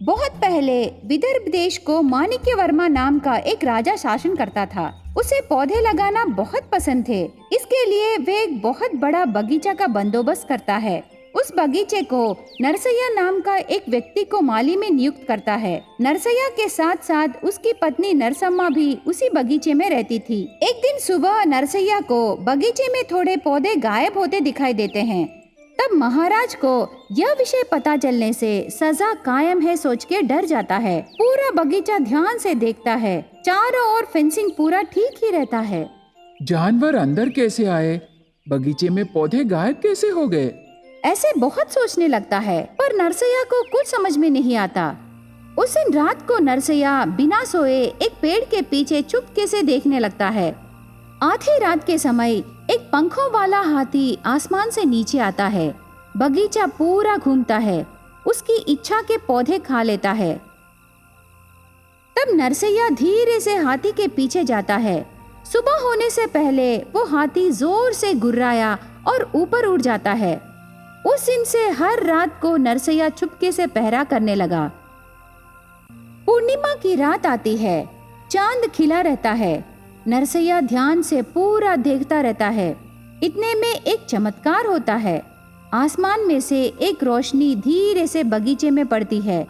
बहुत पहले विदर्भ देश को माणिक्य वर्मा नाम का एक राजा शासन करता था। उसे पौधे लगाना बहुत पसंद थे, इसके लिए वे एक बहुत बड़ा बगीचा का बंदोबस्त करता है। उस बगीचे को नरसैया नाम का एक व्यक्ति को माली में नियुक्त करता है। नरसैया के साथ साथ उसकी पत्नी नरसम्मा भी उसी बगीचे में रहती थी। एक दिन सुबह नरसैया को बगीचे में थोड़े पौधे गायब होते दिखाई देते हैं। तब महाराज को यह विषय पता चलने से सजा कायम है सोच के डर जाता है। पूरा बगीचा ध्यान से देखता है, चारों ओर फेंसिंग पूरा ठीक ही रहता है। जानवर अंदर कैसे आए? बगीचे में पौधे गायब कैसे हो गए? ऐसे बहुत सोचने लगता है, पर नरसैया को कुछ समझ में नहीं आता। उस दिन रात को नरसैया बिना सोए एक पेड़ के पीछे चुपके से देखने लगता है। आधी रात के समय एक पंखों वाला हाथी आसमान से नीचे आता है। बगीचा पूरा घूमता है, उसकी इच्छा के पौधे खा लेता है। तब नरसैया धीरे से हाथी के पीछे जाता है। सुबह होने से पहले वो हाथी जोर से गुर्राया और ऊपर उड़ जाता है। उस दिन से हर रात को नरसैया चुपके से पहरा करने लगा। पूर्णिमा की रात आती है, चांद खिला रहता है। नरसैया ध्यान से पूरा देखता रहता है। इतने में एक चमत्कार होता है। आसमान में से एक रोशनी धीरे से बगीचे में पड़ती है।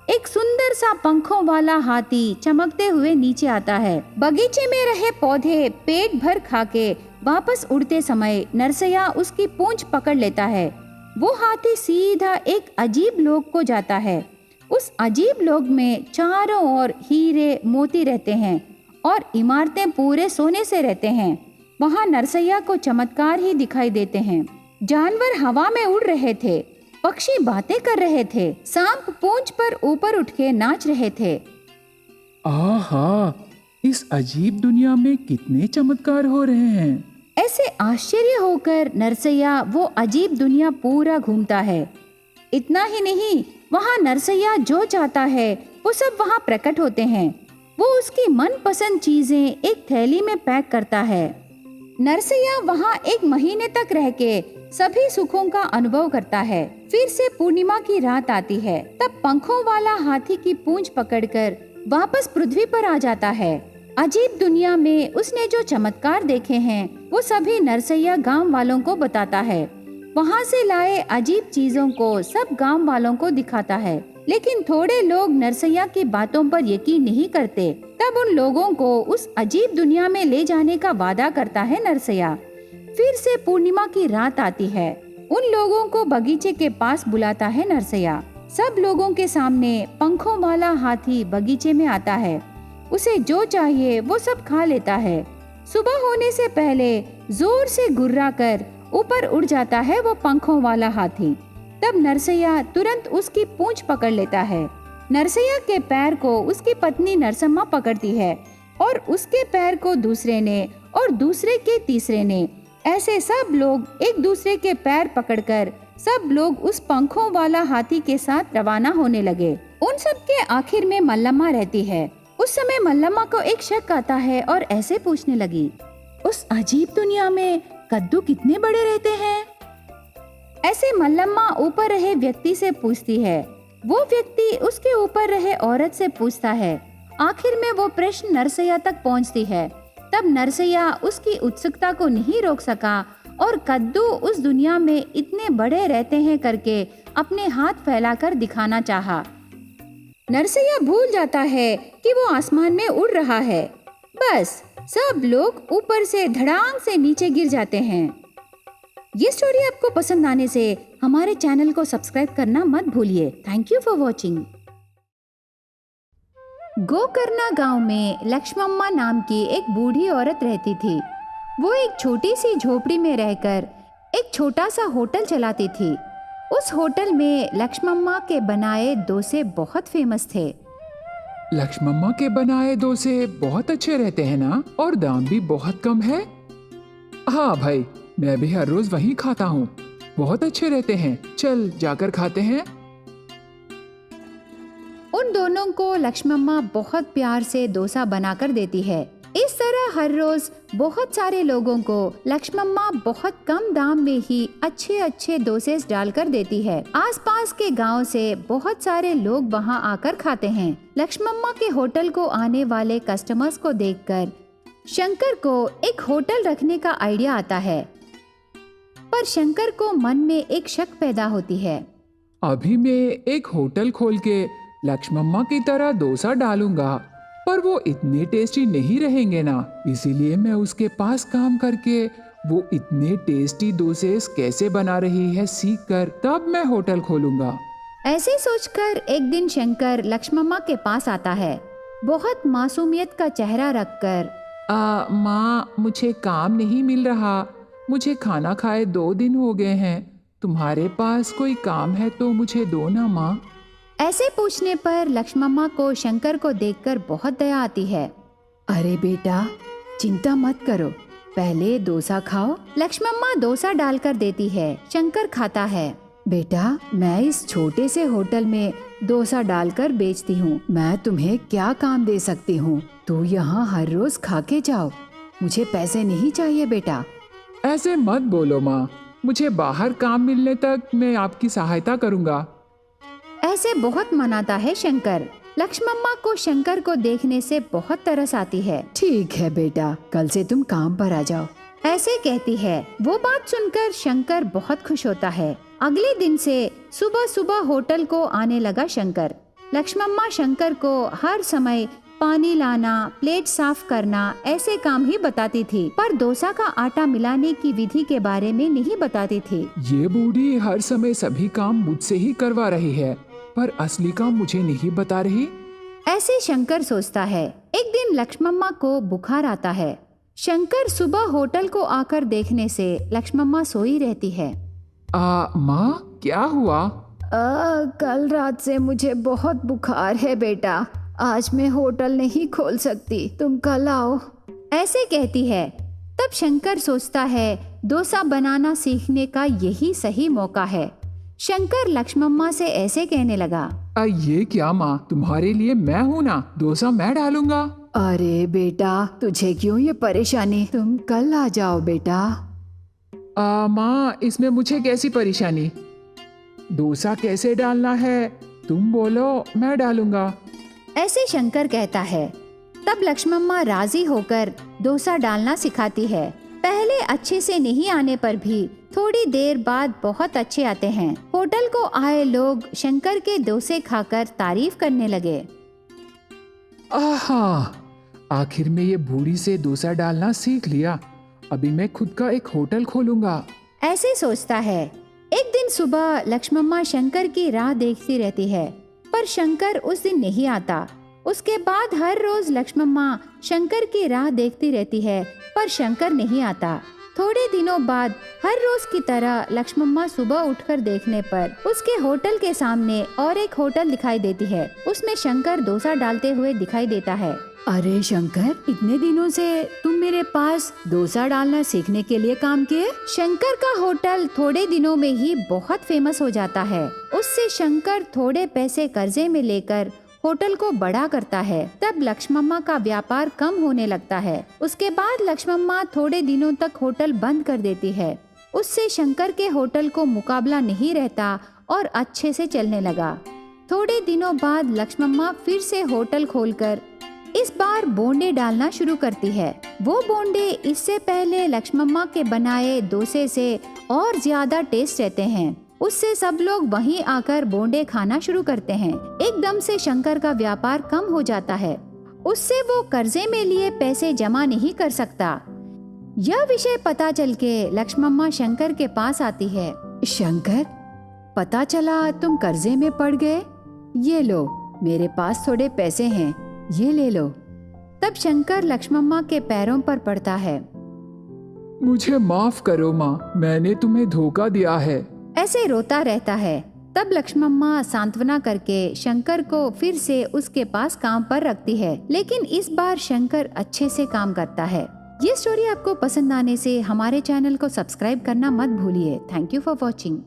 एक सुंदर सा पंखों वाला हाथी चमकते हुए नीचे आता है। बगीचे में रहे पौधे पेट भर खाके वापस उड़ते समय नरसैया उसकी पूंछ पकड़ लेता है। वो हाथी सीधा एक अजीब लोक को जाता है। उस अजीब लोक में चारों ओर हीरे मोती रहते हैं और इमारतें पूरे सोने से रहते हैं। वहाँ नरसैया को चमत्कार ही दिखाई देते हैं। जानवर हवा में उड़ रहे थे, पक्षी बातें कर रहे थे, सांप पूंछ पर ऊपर उठ के नाच रहे थे। आहा, इस अजीब दुनिया में कितने चमत्कार हो रहे हैं। ऐसे आश्चर्य होकर नरसैया वो अजीब दुनिया पूरा घूमता है। इतना ही नहीं, वहाँ नरसैया जो चाहता है वो सब वहाँ प्रकट होते हैं। वो उसकी मनपसंद चीजें एक थैली में पैक करता है। नरसैया वहाँ एक महीने तक रह के सभी सुखों का अनुभव करता है। फिर से पूर्णिमा की रात आती है। तब पंखों वाला हाथी की पूंछ पकड़कर वापस पृथ्वी पर आ जाता है। अजीब दुनिया में उसने जो चमत्कार देखे हैं वो सभी नरसैया गांव वालों को बताता है। वहाँ से लाए अजीब चीजों को सब गांव वालों को दिखाता है, लेकिन थोड़े लोग नरसैया की बातों पर यकीन नहीं करते। तब उन लोगों को उस अजीब दुनिया में ले जाने का वादा करता है नरसैया। फिर से पूर्णिमा की रात आती है। उन लोगों को बगीचे के पास बुलाता है नरसैया। सब लोगों के सामने पंखों वाला हाथी बगीचे में आता है। उसे जो चाहिए वो सब खा लेता है। सुबह होने से पहले जोर से गुर्रा कर ऊपर उड़ जाता है वो पंखों वाला हाथी। तब नरसैया तुरंत उसकी पूंछ पकड़ लेता है। नरसैया के पैर को उसकी पत्नी नरसम्मा पकड़ती है और उसके पैर को दूसरे ने और दूसरे के तीसरे ने। ऐसे सब लोग एक दूसरे के पैर पकड़कर सब लोग उस पंखों वाला हाथी के साथ रवाना होने लगे। उन सब के आखिर में मल्लम्मा रहती है। उस समय मल्लम्मा को एक शक आता है और ऐसे पूछने लगी, उस अजीब दुनिया में कद्दू कितने बड़े रहते हैं? ऐसे मल्लम्मा ऊपर रहे व्यक्ति से पूछती है। वो व्यक्ति उसके ऊपर रहे औरत से पूछता है। आखिर में वो प्रश्न नरसैया तक पहुंचती है। तब नरसैया उसकी उत्सुकता को नहीं रोक सका और कद्दू उस दुनिया में इतने बड़े रहते हैं करके अपने हाथ फैलाकर दिखाना चाहा। नरसैया भूल जाता है कि वो आसमान में उड़ रहा है। बस सब लोग ऊपर से धड़ाम से नीचे गिर जाते हैं। ये स्टोरी आपको पसंद आने से हमारे चैनल को सब्सक्राइब करना मत भूलिए। Thank you for watching. Gokarna गांव में लक्ष्मम्मा नाम की एक बूढ़ी औरत रहती थी। वो एक छोटी सी झोपड़ी में रहकर एक छोटा सा होटल चलाती थी। उस होटल में लक्ष्मम्मा के बनाए डोसे बहुत फेमस थे। लक्ष्मम्मा के बनाए डोसे बहुत अच्छे रहते हैं ना, और दाम भी बहुत कम है। हाँ भाई, मैं भी हर रोज वहीं खाता हूँ, बहुत अच्छे रहते हैं। चल जाकर खाते हैं। उन दोनों को लक्ष्मम्मा बहुत प्यार से डोसा बनाकर देती है। इस तरह हर रोज बहुत सारे लोगों को लक्ष्मम्मा बहुत कम दाम में ही अच्छे अच्छे डोसेस डालकर देती है। आसपास के गांव से बहुत सारे लोग वहां आकर खाते हैं। लक्ष्मम्मा के होटल को आने वाले कस्टमर्स को देखकर शंकर को एक होटल रखने का आइडिया आता है, पर शंकर को मन में एक शक पैदा होती है। अभी मैं एक होटल खोल के लक्ष्मम्मा की तरह डोसा डालूंगा, पर वो इतने टेस्टी नहीं रहेंगे ना, इसीलिए मैं उसके पास काम करके वो इतने टेस्टी डोसेस कैसे बना रही है सीख कर तब मैं होटल खोलूंगा। ऐसे सोचकर एक दिन शंकर लक्ष्मम्मा के पास आता है, बहुत मासूमियत का चेहरा रखकर। माँ, मुझे काम नहीं मिल रहा, मुझे खाना खाए 2 दिन हो गए हैं, तुम्हारे पास कोई काम है तो मुझे दो ना माँ। ऐसे पूछने पर लक्ष्मम्मा को शंकर को देखकर बहुत दया आती है। अरे बेटा, चिंता मत करो, पहले डोसा खाओ। लक्ष्मम्मा डोसा डालकर देती है। शंकर खाता है। बेटा, मैं इस छोटे से होटल में डोसा डालकर बेचती हूँ, मैं तुम्हें क्या काम दे सकती हूँ? तू यहाँ हर रोज खा के जाओ, मुझे पैसे नहीं चाहिए बेटा। ऐसे मत बोलो माँ, मुझे बाहर काम मिलने तक मैं आपकी सहायता करूँगा। ऐसे बहुत मनाता है शंकर। लक्ष्मम्मा को शंकर को देखने से बहुत तरस आती है। ठीक है बेटा, कल से तुम काम पर आ जाओ, ऐसे कहती है। वो बात सुनकर शंकर बहुत खुश होता है। अगले दिन से सुबह सुबह होटल को आने लगा शंकर। लक्ष्मम्मा शंकर को हर समय पानी लाना, प्लेट साफ करना ऐसे काम ही बताती थी, पर डोसा का आटा मिलाने की विधि के बारे में नहीं बताती थी। ये बूढ़ी हर समय सभी काम मुझसे ही करवा रही है, पर असली काम मुझे नहीं बता रही। ऐसे शंकर सोचता है। एक दिन लक्ष्मम्मा को बुखार आता है। शंकर सुबह होटल को आकर देखने से लक्ष्मम्मा सोई रहती है। माँ, क्या हुआ? कल रात से मुझे बहुत बुखार है बेटा, आज मैं होटल नहीं खोल सकती, तुम कल आओ, ऐसे कहती है। तब शंकर सोचता है डोसा बनाना सीखने का यही सही मौका है। शंकर लक्ष्मम्मा से ऐसे कहने लगा। ये क्या माँ, तुम्हारे लिए मैं हूँ ना, डोसा मैं डालूंगा। अरे बेटा, तुझे क्यों ये परेशानी, तुम कल आ जाओ बेटा। माँ, इसमें मुझे कैसी परेशानी? डोसा कैसे डालना है तुम बोलो, मैं डालूंगा, ऐसे शंकर कहता है। तब लक्ष्मम्मा राजी होकर डोसा डालना सिखाती है। पहले अच्छे से नहीं आने पर भी थोड़ी देर बाद बहुत अच्छे आते हैं। होटल को आए लोग शंकर के डोसे खाकर तारीफ करने लगे। आहा, आखिर में ये बूढ़ी से डोसा डालना सीख लिया, अभी मैं खुद का एक होटल खोलूंगा, ऐसे सोचता है। एक दिन सुबह लक्ष्मम्मा शंकर की राह देखती रहती है, पर शंकर उस दिन नहीं आता। उसके बाद हर रोज लक्ष्मम्मा शंकर की राह देखती रहती है, पर शंकर नहीं आता। थोड़े दिनों बाद हर रोज की तरह लक्ष्मम्मा सुबह उठकर देखने पर उसके होटल के सामने और एक होटल दिखाई देती है। उसमें शंकर डोसा डालते हुए दिखाई देता है। अरे शंकर, इतने दिनों से तुम मेरे पास डोसा डालना सीखने के लिए काम किए? शंकर का होटल थोड़े दिनों में ही बहुत फेमस हो जाता है। उससे शंकर थोड़े पैसे कर्जे में लेकर होटल को बड़ा करता है। तब लक्ष्मम्मा का व्यापार कम होने लगता है। उसके बाद लक्ष्मम्मा थोड़े दिनों तक होटल बंद कर देती है। उससे शंकर के होटल को मुकाबला नहीं रहता और अच्छे से चलने लगा। थोड़े दिनों बाद लक्ष्मम्मा फिर से होटल खोलकर इस बार बोंडे डालना शुरू करती है। वो बोंडे इससे पहले लक्ष्मम्मा के बनाए डोसे से और ज्यादा टेस्ट रहते हैं। उससे सब लोग वहीं आकर बोंडे खाना शुरू करते हैं। एकदम से शंकर का व्यापार कम हो जाता है। उससे वो कर्जे में लिए पैसे जमा नहीं कर सकता। यह विषय पता चल के लक्ष्मम्मा शंकर के पास आती है। शंकर, पता चला तुम कर्जे में पड़ गए, ये लो मेरे पास थोड़े पैसे हैं, ये ले लो। तब शंकर लक्ष्मम्मा के पैरों पर पड़ता है। मुझे माफ करो माँ, मैंने तुम्हें धोखा दिया है, ऐसे रोता रहता है। तब लक्ष्मम्मा सांत्वना करके शंकर को फिर से उसके पास काम पर रखती है, लेकिन इस बार शंकर अच्छे से काम करता है। ये स्टोरी आपको पसंद आने से हमारे चैनल को सब्सक्राइब करना मत भूलिए। Thank you for watching.